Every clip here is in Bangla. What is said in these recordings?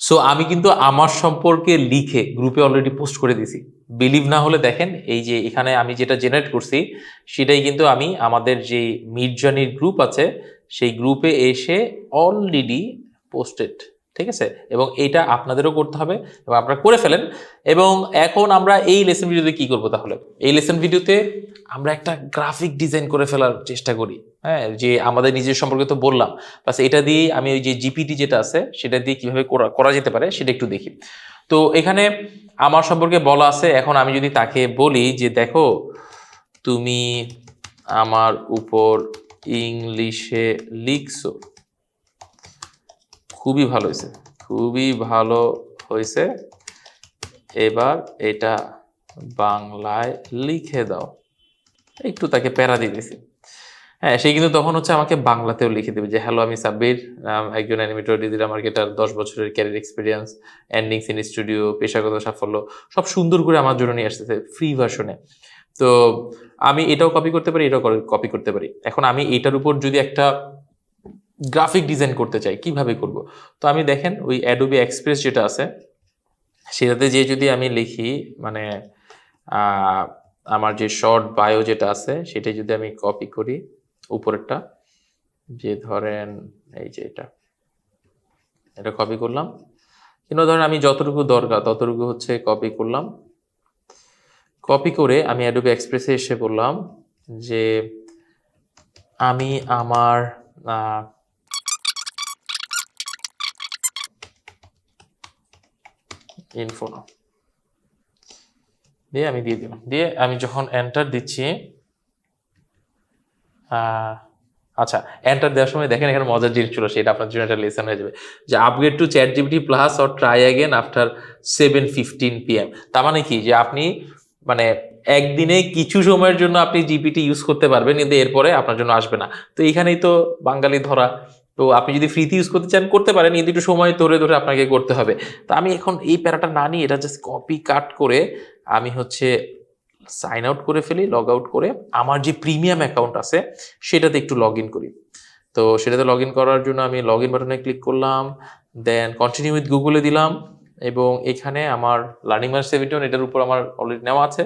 সো আমি কিন্তু আমার সম্পর্কে লিখে গ্রুপে অলরেডি পোস্ট করে দিছি। বিলিভ না হলে দেখেন, এই যে এখানে আমি যেটা জেনারেট করছি সেটাই কিন্তু আমি আমাদের যে মিডজার্নির গ্রুপ আছে সেই গ্রুপে এসে অলরেডি পোস্টেড। ঠিক আছে, এবং এইটা আপনাদেরও করতে হবে এবং আপনারা করে ফেলেন। এবং এখন আমরা এই লেসন ভিডিওতে কি করব, তাহলে এই লেসন ভিডিওতে আমরা একটা গ্রাফিক ডিজাইন করে ফেলার চেষ্টা করি। হ্যাঁ, যে আমাদের নিজের সম্পর্কে তো বললাম, প্লাস এটা দিয়ে আমি ওই যে জিপিটি যেটা আছে সেটা দিয়ে কিভাবে করা করা যেতে পারে সেটা একটু দেখি। তো এখানে আমার সম্পর্কে বলা আছে, এখন আমি যদি তাকে বলি যে দেখো তুমি আমার উপর ইংলিশে লিখছো, খুবই ভালো হয়েছে, খুবই ভালো হয়েছে, এবার এটা বাংলায় লিখে দাও। একটু তাকে প্যারা দিতেছি। হ্যাঁ, সে কিন্তু তখন হচ্ছে আমাকে বাংলাতেও লিখে দেবে যে হ্যালো, আমি সাব্বির, একজন অ্যানিমেটর, ডিজিটাল মার্কেটার, 10 বছরের career experience, endings in studio, পেশাগত সাফল্য, সব সুন্দর করে আমার জন্য নিয়ে আসতেছে ফ্রি ভার্সনে। তো আমি এটাও কপি করতে পারি, এটাও কপি করতে পারি। এখন আমি এটার উপর যদি একটা গ্রাফিক ডিজাইন করতে চাই, কিভাবে করব? তো আমি দেখেন ওই অ্যাডোবি এক্সপ্রেস যেটা আছে সেটাতে যে যদি আমি লিখি, মানে আমার যে শর্ট বায়ো যেটা আছে সেটা যদি আমি কপি করি উপরেরটা, যে ধরেন এই যে এটা কপি করলাম, কিন্তু ধরেন আমি যতটুকু দরকার ততটুকু হচ্ছে কপি করলাম। কপি করে আমি অ্যাডোবি এক্সপ্রেসে এসে বললাম যে আমি আমার ইনফো না দিয়ে আমি দিয়ে দিলাম, দিয়ে আমি যখন এন্টার দিচ্ছি, আচ্ছা, এন্টার দেওয়ার সময় দেখেন এখানে মজার জিনিস ছিল, সেটা আপনার জন্য একটা লেসন হয়ে যাবে, যে upgrade two chat GPT plus or try again after 7:15 PM। তার মানে কি, যে আপনি মানে একদিনে কিছু সময়ের জন্য আপনি জিপিটি ইউজ করতে পারবেন, কিন্তু এরপরে আপনার জন্য আসবে না। তো এখানেই তো বাঙালি ধরা। তো আপনি যদি ফ্রিতে ইউজ করতে চান করতে পারেন, কিন্তু একটু সময় ধরে ধরে আপনাকে করতে হবে। তো আমি এখন এই প্যারাটা না নিয়ে এটা জাস্ট কপি কাট করে আমি হচ্ছে সাইন আউট করে ফেলি, লগ আউট করে আমার যে প্রিমিয়াম অ্যাকাউন্ট আছে সেটাতে একটু লগ ইন করি। তো সেটাতে লগ ইন করার জন্য আমি লগ ইন বাটনে ক্লিক করলাম, দেন কন্টিনিউ উইথ গুগলে দিলাম, এবং এখানে আমার লার্নিং ম্যানেজ 71 এটার উপর আমার অলরেডি নেওয়া আছে।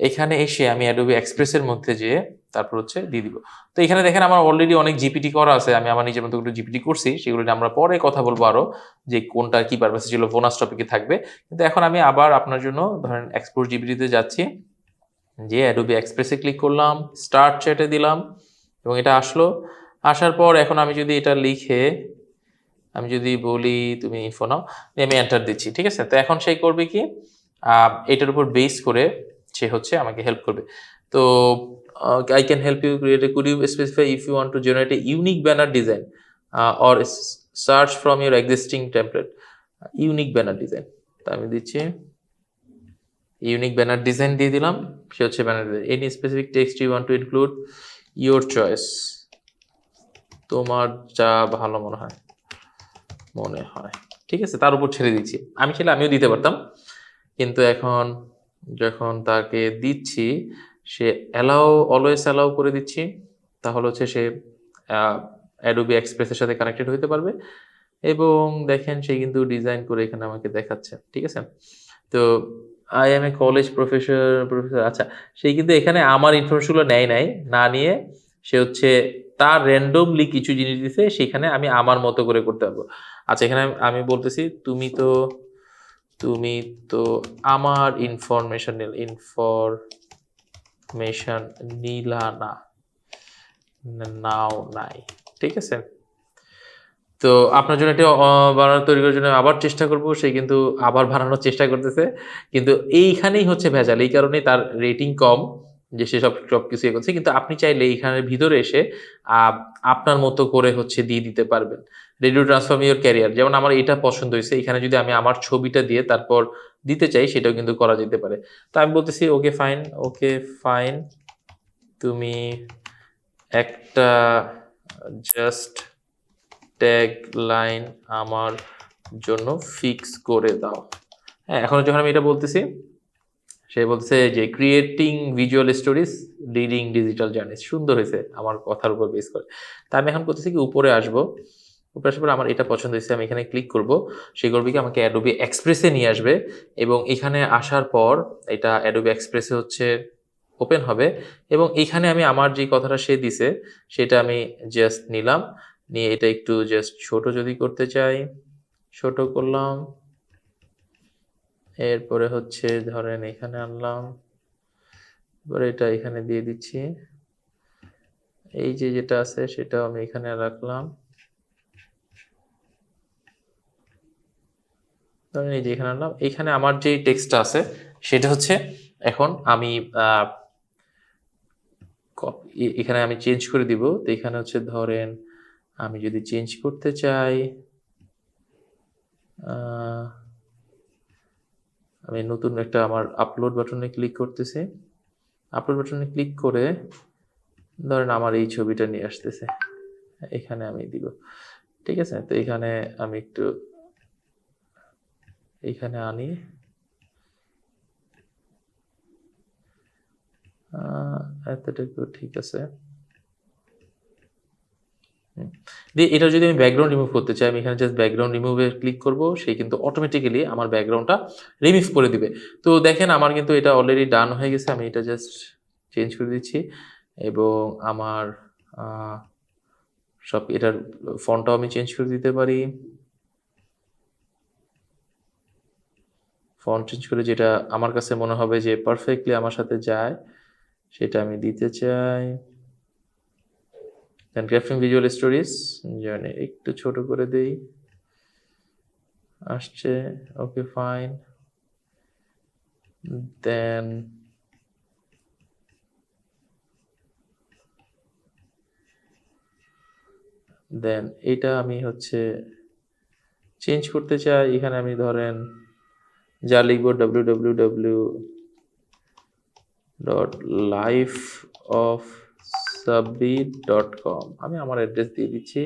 এখানে এসে আমি অ্যাডোবি এক্সপ্রেসের মধ্যে যেয়ে তারপর হচ্ছে দিয়ে দিব। তো এখানে দেখেন আমার অলরেডি অনেক জিপিটি করা আছে, আমি আমার নিজের মতো একটু জিপিটি করছি, সেগুলো নিয়ে আমরা পরে কথা বলবো আরো, যে কোনটা কি পারপাসে ছিল, বোনাস টপিকে থাকবে। কিন্তু এখন আমি আবার আপনার জন্য ধরেন এক্সপোর্ট জিপিটিতে যাচ্ছি, যে অ্যাডোবি এক্সপ্রেসে ক্লিক করলাম, স্টার্ট চ্যাটে দিলাম, এবং এটা আসলো। আসার পর এখন আমি যদি এটা লিখে আমি যদি বলি তুমি ইনফো নাও, আমি এন্টার দিচ্ছি। ঠিক আছে, তো এখন সে করবে কি, এটার উপর বেস করে সে হচ্ছে আমাকে হেল্প করবে। তো I can help you create a, could you specify if you want to generate a unique banner design or search from your existing template. Unique banner design, তা আমি দিচ্ছি ইউনিক ব্যানার ডিজাইন দিয়ে দিলাম। সে হচ্ছে banner design, any specific text you want to include, your choice, তোমার যা ভালো মনে হয়। ঠিক আছে, তার উপর ছেড়ে দিচ্ছি। আমি চাইলে আমিও দিতে পারতাম, কিন্তু এখন যখন তাকে দিচ্ছি সে অলওয়েজ অ্যালাউ করে দিচ্ছি, তাহলে হচ্ছে সে অ্যাডোবি এক্সপ্রেসের সাথে কানেক্টেড হতে পারবে। এবং দেখেন সে কিন্তু ডিজাইন করে এখানে আমাকে দেখাচ্ছে। ঠিক আছে, তো I M A college professor. আচ্ছা, সে কিন্তু এখানে আমার ইনফরমেশনগুলো নাই, না নিয়ে সে হচ্ছে তার র্যান্ডমলি কিছু জিনিস দিছে, সেখানে আমি আমার মতো করে করতে পারবো। আচ্ছা, এখানে আমি বলতেছি তুমি তো আমার ইনফরমেশন নিলা না, নাও নাই। ঠিক আছে, তো আপনার জন্য এটা বানানো তৈরি করার জন্য আবার চেষ্টা করব, সে কিন্তু আবার বানানোর চেষ্টা করতেছে, কিন্তু এইখানেই হচ্ছে ভেজাল, এই কারণে তার রেটিং কম, যে সে সবকিছু ইয়ে করছে। কিন্তু আপনি চাইলে এইখানের ভিতরে এসে আপনার মতো করে হচ্ছে দিয়ে দিতে পারবেন। রেডিও ট্রান্সফর্ম ইউর ক্যারিয়ার, যেমন আমার এটা পছন্দ হয়েছে, এখানে যদি আমি আমার ছবিটা দিয়ে তারপর দিতে চাই সেটাও কিন্তু করা যেতে পারে। তো আমি বলতেছি ওকে ফাইন, তুমি একটা জাস্ট ট্যাগ লাইন আমার জন্য ফিক্স করে দাও। হ্যাঁ, এখন যখন আমি এটা বলতেছি, সে বলছে যে creating visual stories leading digital journey, সুন্দর হয়েছে আমার কথার উপর বেস করে। তা আমি এখন করতেছি কি, উপরে আসবো, উপরে আসার পর আমার এটা পছন্দ হয়েছে, আমি এখানে ক্লিক করব। সে করবে কি আমাকে অ্যাডোবি এক্সপ্রেসে নিয়ে আসবে, এবং এখানে আসার পর এটা অ্যাডোবি এক্সপ্রেসে হচ্ছে ওপেন হবে, এবং এখানে আমি আমার যে কথাটা সে দিছে সেটা আমি জাস্ট নিলাম, নিয়ে এটা একটু জাস্ট ছোট যদি করতে চাই ছোট করলাম, এরপরে হচ্ছে ধরেন এখানে আনলাম, এবারে এটা এখানে দিয়ে দিচ্ছি, এই যে যেটা আছে সেটাও আমি এখানে রাখলাম, ধরেন এই যে এখানে আনলাম। এখানে আমার যে টেক্সটটা আছে সেটা হচ্ছে এখন আমি এখানে আমি চেঞ্জ করে দিব। তো এখানে হচ্ছে ধরেন আমি যদি চেঞ্জ করতে চাই, আমি নতুন একটা আমার আপলোড বাটনে ক্লিক করতেছি, আপলোড বাটনে ক্লিক করে ধরেন আমার এই ছবিটা নিয়ে আসতেছে, এখানে আমি দিব, ঠিক আছে। তো এখানে আমি একটু এখানে আনি, এতটুকু ঠিক আছে। দিয়ে এটা যদি আমি ব্যাকগ্রাউন্ড রিমুভ করতে চাই, আমি এখানে জাস্ট ব্যাকগ্রাউন্ড রিমুভে ক্লিক করব, সেই কিন্তু অটোমেটিক্যালি আমার ব্যাকগ্রাউন্ডটা রিমুভ করে দিবে। তো দেখেন আমার কিন্তু এটা অলরেডি ডান হয়ে গেছে, আমি এটা জাস্ট চেঞ্জ করে দিচ্ছি, এবং আমার সব এটার ফন্টটাও আমি চেঞ্জ করে দিতে পারি, ফন্ট চেঞ্জ করে যেটা আমার কাছে মনে হবে যে পারফেক্টলি আমার সাথে যায় সেটা আমি দিতে চাই। দেন ক্রাফটিং ভিজুয়াল স্টোরিজ জার্নি একটু ছোট করে দেই, আসছে, ওকে ফাইন। দেন এটা আমি হচ্ছে চেঞ্জ করতে চাই, এখানে আমি ধরেন যা লিখবো www.lifeofsabbir.com, আমি আমার অ্যাড্রেস দিয়ে দিচ্ছি,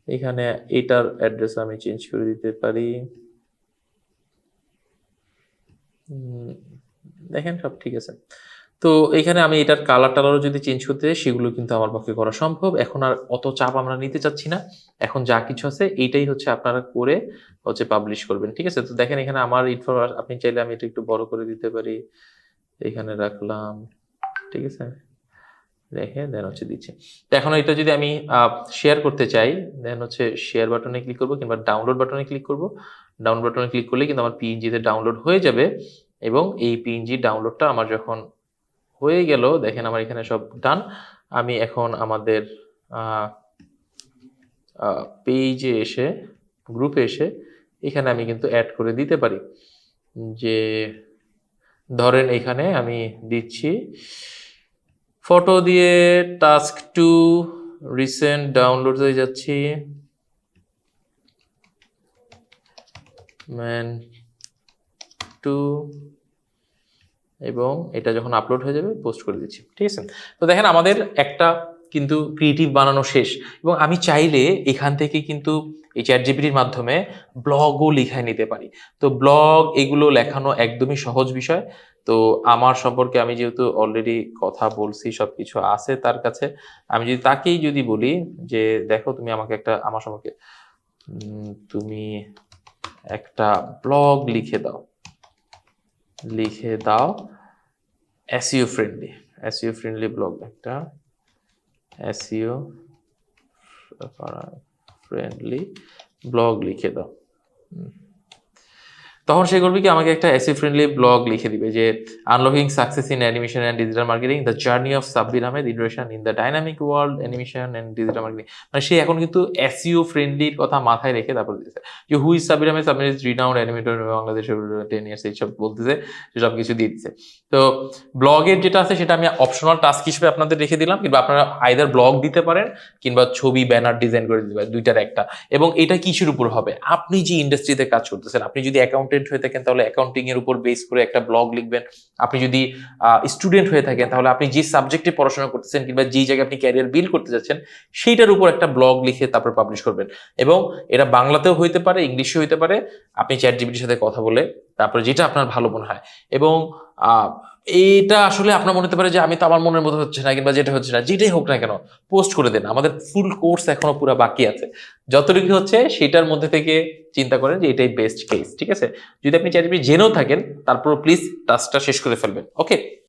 এখানে এটার অ্যাড্রেস আমি চেঞ্জ করে দিতে পারি। দেখেন সব ঠিক আছে। তো এখানে আমি এটার কালার টালারও যদি চেঞ্জ করতে চাই সেগুলো কিন্তু আমার পক্ষে করা সম্ভব। এখন আর অত চাপ আমরা নিতে চাচ্ছি না, এখন যা কিছু আছে এইটাই হচ্ছে আপনারা করে হচ্ছে পাবলিশ করবেন, ঠিক আছে। তো দেখেন এখানে আমার আপনি চাইলে আমি এটা একটু বড় করে দিতে পারি, এখানে রাখলাম, ঠিক আছে, রেখে দেন হচ্ছে দিচ্ছি। তো এখন এটা যদি আমি শেয়ার করতে চাই, দেন হচ্ছে শেয়ার বাটনে ক্লিক করব, কিংবা ডাউনলোড বাটনে ক্লিক করব। ডাউনলোড বাটনে ক্লিক করলে কিন্তু আমার পিএনজিতে ডাউনলোড হয়ে যাবে, এবং এই পিএনজি ডাউনলোডটা আমার যখন হয়ে গেল, দেখেন আমার এখানে সব ডান। আমি এখন আমাদের পেজে এসে, গ্রুপে এসে এখানে আমি কিন্তু অ্যাড করে দিতে পারি, যে ধরেন এখানে আমি দিচ্ছি ফটো দিয়ে টাস্ক 2 রিসেন্ট ডাউনলোড হয়ে যাচ্ছি, ম্যান 2, এবং এটা যখন আপলোড হয়ে যাবে পোস্ট করে দিচ্ছি, ঠিক আছে। তো দেখেন আমাদের একটা কিন্তু ক্রিয়েটিভ বানানো শেষ, এবং আমি চাইলে এখান থেকে কিন্তু এই চ্যাট জিপিটির মাধ্যমে ব্লগও লিখায় নিতে পারি। তো ব্লগ এগুলো লেখানো একদমই সহজ বিষয়। তো আমার সম্পর্কে আমি যেহেতু অলরেডি কথা বলছি, সবকিছু আছে তার কাছে, আমি যদি তাকেই যদি বলি যে দেখো তুমি আমাকে একটা আমার সম্পর্কে তুমি একটা ব্লগ লিখে দাও এসইও ফ্রেন্ডলি ব্লগ, একটা এসইও ফ্রেন্ডলি ব্লগ লিখে দাও। তখন সে করবে কি আমাকে একটা এসইও ফ্রেন্ডলি ব্লগ লিখে দিবে, যে unlocking success in animation and digital marketing, the journey of Sabbir Ahmed, innovation in the dynamic world animation and digital marketing. মানে সে এখন কিন্তু এসইও ফ্রেন্ডলির কথা মাথায় রেখে তারপর দিতেছে যে who is Sabbir Ahmed, Sabbir is renowned animator বাংলাদেশের 10 ইয়ার্স, এইসব বলতেছে, সব কিছু দিয়ে দিচ্ছে। তো ব্লগের যেটা আছে সেটা আমি অপশনাল টাস্ক হিসেবে আপনাদের রেখে দিলাম, কিংবা আপনারা আইদার ব্লগ দিতে পারেন কিংবা ছবি ব্যানার ডিজাইন করে দিতে পারেন, দুইটার একটা। এবং এটা কিসের উপর হবে, আপনি যে ইন্ডাস্ট্রিতে কাজ করতেছেন, আপনি যদি অ্যাকাউন্টেন্ট হয়ে থাকেন তাহলে অ্যাকাউন্টিং এর উপর বেস করে একটা ব্লগ লিখবেন, আপনি যদি স্টুডেন্ট হয়ে থাকেন তাহলে আপনি যে সাবজেক্টে পড়াশোনা করতেছেন কিংবা যেই জায়গায় আপনি ক্যারিয়ার বিল্ড করতে যাচ্ছেন সেইটার উপর একটা ব্লগ লিখে তারপর পাবলিশ করবেন। এবং এটা বাংলাতেও হইতে পারে, ইংলিশেও হইতে পারে, আপনি চ্যাট জিপিটির সাথে কথা বলে তারপরে যেটা আপনার ভালো মনে হয়। এবং এইটা আসলে আপনার মনে হতে পারে যে আমি তো আমার মনের মতো হচ্ছে না, কিংবা যেটা হচ্ছে না, যেটাই হোক না কেন পোস্ট করে দেন। আমাদের ফুল কোর্স এখনো পুরো বাকি আছে। যতটুকু হচ্ছে সেটার মধ্যে থেকে চিন্তা করেন যে এটাই বেস্ট কেস, ঠিক আছে? যদি আপনি চ্যাট জিপিটি জেনেও থাকেন, তারপর প্লিজ টাস্কটা শেষ করে ফেলবেন, ওকে?